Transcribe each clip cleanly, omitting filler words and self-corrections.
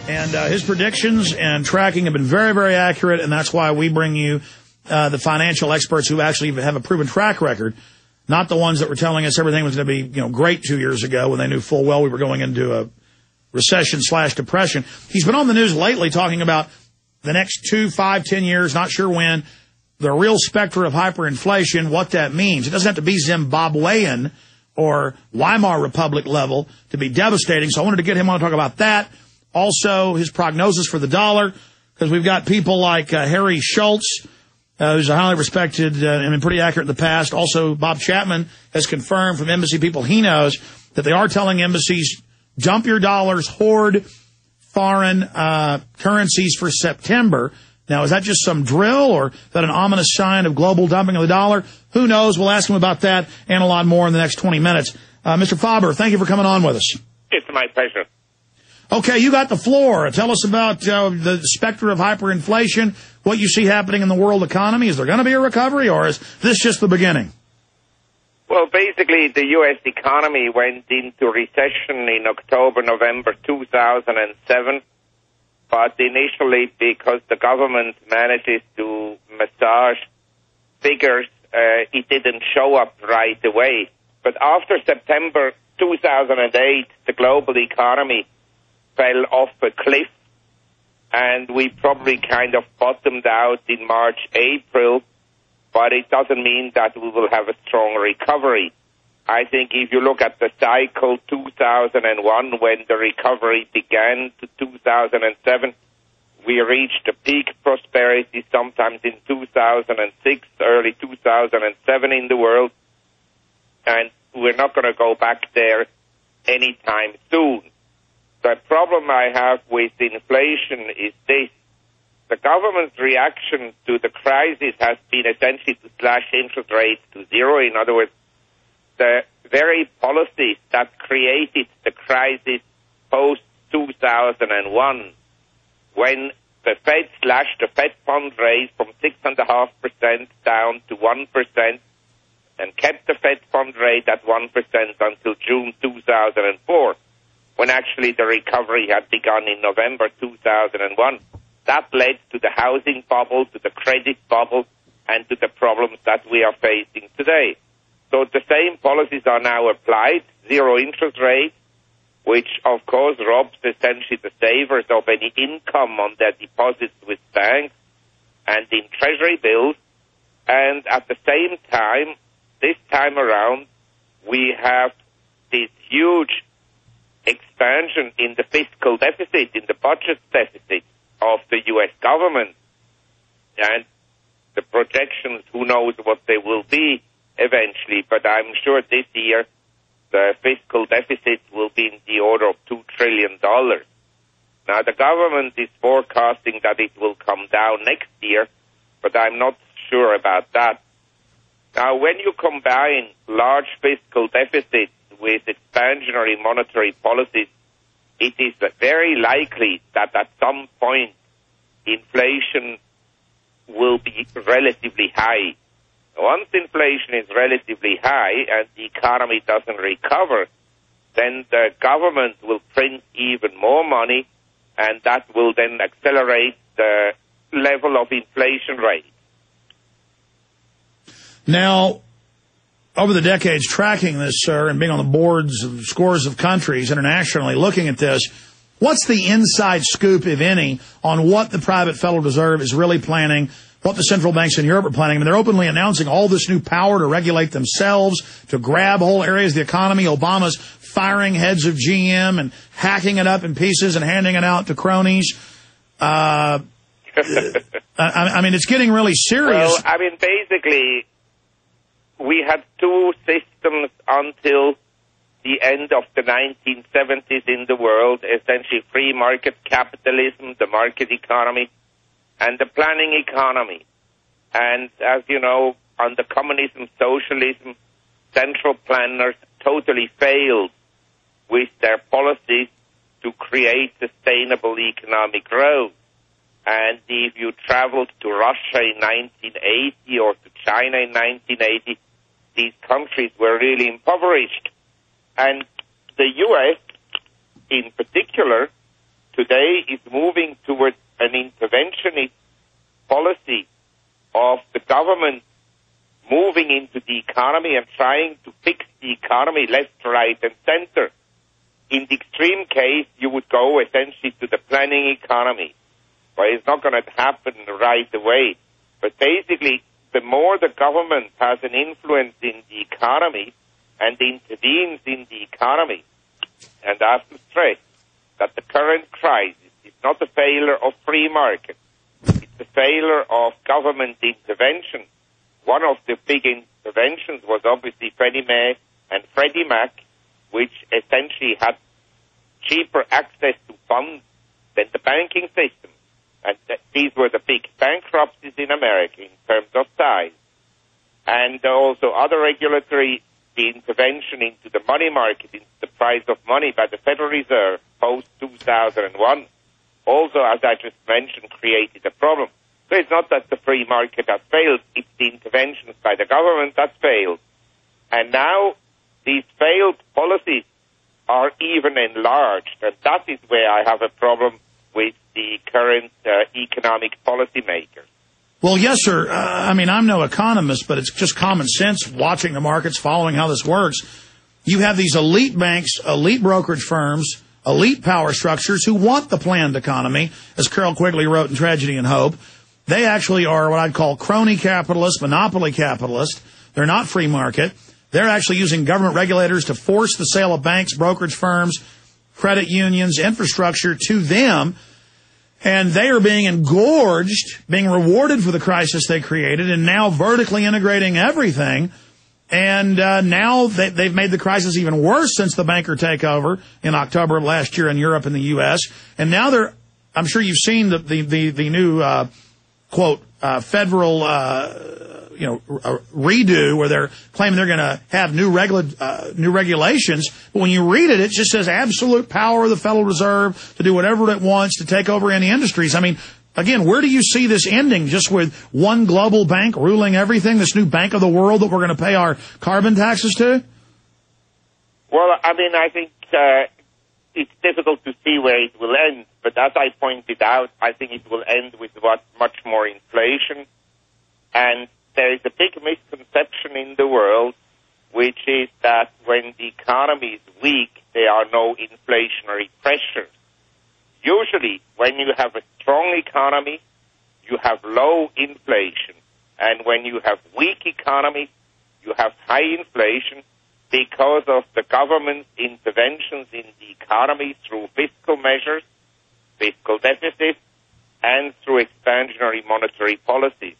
And his predictions and tracking have been very, very accurate, and that's why we bring you the financial experts who actually have a proven track record, not the ones that were telling us everything was going to be, great 2 years ago when they knew full well we were going into a recession/depression. He's been on the news lately talking about the next 2, 5, 10 years, not sure when, the real specter of hyperinflation, what that means. It doesn't have to be Zimbabwean or Weimar Republic level to be devastating, so I wanted to get him on to talk about that. Also, his prognosis for the dollar, because we've got people like Harry Schultz, who's a highly respected and been pretty accurate in the past. Also, Bob Chapman has confirmed from embassy people he knows that they are telling embassies, dump your dollars, hoard foreign currencies for September. Now, is that just some drill, or is that an ominous sign of global dumping of the dollar? Who knows? We'll ask him about that and a lot more in the next 20 minutes. Mr. Faber, thank you for coming on with us. It's my pleasure. Okay, you got the floor. Tell us about the specter of hyperinflation, what you see happening in the world economy. Is there going to be a recovery, or is this just the beginning? Well, basically, the U.S. economy went into recession in October, November 2007. But initially, because the government manages to massage figures, it didn't show up right away. But after September 2008, the global economy fell off a cliff, and we probably kind of bottomed out in March, April, but it doesn't mean that we will have a strong recovery. I think if you look at the cycle 2001, when the recovery began, to 2007, we reached a peak prosperity sometimes in 2006, early 2007 in the world, and we're not going to go back there anytime soon. The problem I have with inflation is this. The government's reaction to the crisis has been essentially to slash interest rates to zero. In other words, the very policies that created the crisis post-2001, when the Fed slashed the Fed fund rate from 6.5% down to 1% and kept the Fed fund rate at 1% until June 2004, when actually the recovery had begun in November 2001. That led to the housing bubble, to the credit bubble, and to the problems that we are facing today. So the same policies are now applied, zero interest rates, which of course robs essentially the savers of any income on their deposits with banks and in treasury bills. And at the same time, this time around, we have this huge expansion in the fiscal deficit, in the budget deficit of the U.S. government. And the projections, who knows what they will be eventually, but I'm sure this year the fiscal deficit will be in the order of $2 trillion. Now, the government is forecasting that it will come down next year, but I'm not sure about that. Now, when you combine large fiscal deficits with expansionary monetary policies, it is very likely that at some point inflation will be relatively high. Once inflation is relatively high and the economy doesn't recover, then the government will print even more money, and that will then accelerate the level of inflation rate. Now, over the decades tracking this, sir, and being on the boards of scores of countries internationally looking at this, what's the inside scoop, if any, on what the private Federal Reserve is really planning, what the central banks in Europe are planning? I mean, they're openly announcing all this new power to regulate themselves, to grab whole areas of the economy. Obama's firing heads of GM and hacking it up in pieces and handing it out to cronies. I mean, it's getting really serious. Well, I mean, basically, we had two systems until the end of the 1970s in the world, essentially free market capitalism, the market economy, and the planning economy. And as you know, under communism, socialism, central planners totally failed with their policies to create sustainable economic growth. And if you traveled to Russia in 1980 or to China in 1980, these countries were really impoverished. And the U.S. in particular today today is moving towards an interventionist policy of the government moving into the economy and trying to fix the economy left, right, and center. In the extreme case, you would go essentially to the planning economy. Well, it's not going to happen right away. But basically, the more the government has an influence in the economy and intervenes in the economy, and I have to stress that the current crisis is not a failure of free market. It's a failure of government intervention. One of the big interventions was obviously Fannie Mae and Freddie Mac, which essentially had cheaper access to funds than the banking system. And these were the big bankruptcies in America in terms of size. And also other regulatory intervention into the money market, into the price of money by the Federal Reserve post-2001, also, as I just mentioned, created a problem. So it's not that the free market has failed, it's the interventions by the government that failed. And now these failed policies are even enlarged, and that is where I have a problem with the current economic policymakers. Well, yes, sir. I'm no economist, but it's just common sense watching the markets, following how this works. You have these elite banks, elite brokerage firms, elite power structures who want the planned economy, as Carol Quigley wrote in Tragedy and Hope. They actually are what I'd call crony capitalists, monopoly capitalists. They're not free market. They're actually using government regulators to force the sale of banks, brokerage firms, credit unions, infrastructure to them. And they are being engorged, being rewarded for the crisis they created, and now vertically integrating everything. And now they've made the crisis even worse since the banker takeover in October of last year in Europe and the U.S. And now I'm sure you've seen the new, quote, federal, redo where they're claiming they're going to have new regulations. But when you read it, it just says absolute power of the Federal Reserve to do whatever it wants to take over any industries. I mean, again, where do you see this ending? Just with one global bank ruling everything, this new bank of the world that we're going to pay our carbon taxes to? Well, I think it's difficult to see where it will end. But as I pointed out, I think it will end with much more inflation. And there is a big misconception in the world, which is that when the economy is weak, there are no inflationary pressures. Usually, when you have a strong economy, you have low inflation. And when you have weak economy, you have high inflation because of the government's interventions in the economy through fiscal measures, fiscal deficits, and through expansionary monetary policies.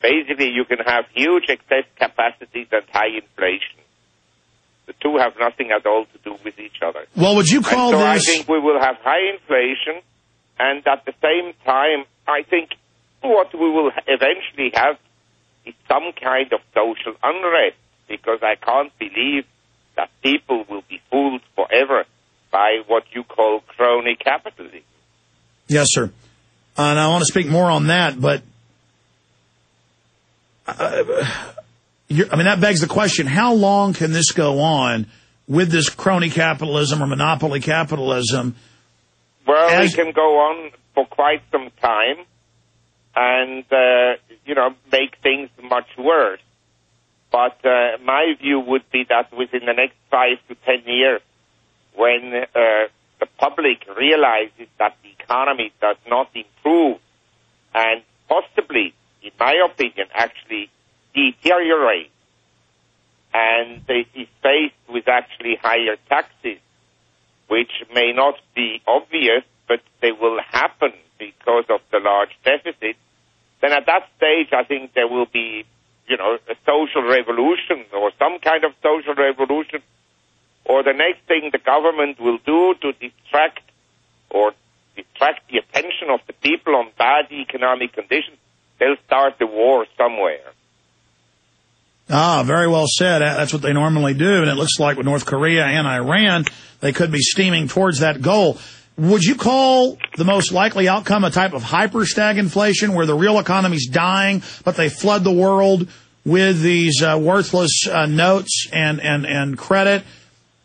Basically, you can have huge excess capacities and high inflation. The two have nothing at all to do with each other. Well, would you call this... I think we will have high inflation, and at the same time, I think what we will eventually have is some kind of social unrest, because I can't believe that people will be fooled forever by what you call crony capitalism. Yes, sir. And I want to speak more on that, but that begs the question, how long can this go on with this crony capitalism or monopoly capitalism? Well, it can go on for quite some time and, make things much worse. But my view would be that within the next 5 to 10 years, when the public realizes that the economy does not improve and possibly, in my opinion, actually deteriorate, and it is faced with actually higher taxes, which may not be obvious, but they will happen because of the large deficit, then at that stage I think there will be, a social revolution or some kind of social revolution, or the next thing the government will do to distract the attention of the people on bad economic conditions, they'll start the war somewhere. Ah, very well said. That's what they normally do, and it looks like with North Korea and Iran, they could be steaming towards that goal. Would you call the most likely outcome a type of hyper-stagflation where the real economy's dying, but they flood the world with these worthless notes and credit?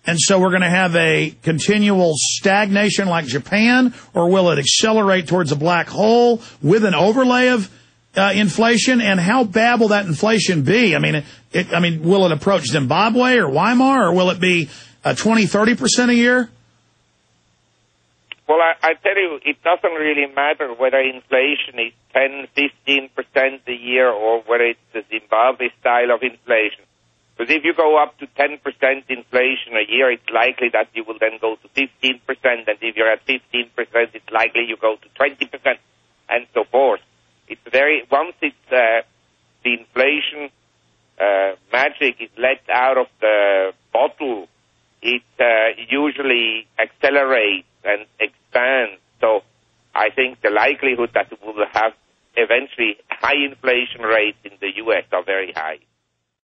And so we're going to have a continual stagnation like Japan, or will it accelerate towards a black hole with an overlay of inflation? And how bad will that inflation be? I mean, will it approach Zimbabwe or Weimar, or will it be 20-30% a year? Well, I tell you, it doesn't really matter whether inflation is 10-15% a year or whether it's the Zimbabwe style of inflation. Because if you go up to 10% inflation a year, it's likely that you will then go to 15%, and if you're at 15%, it's likely you go to 20%, and so forth. It's once it's the inflation magic is let out of the bottle, it usually accelerates and expands. So I think the likelihood that we will have eventually high inflation rates in the U.S. are very high.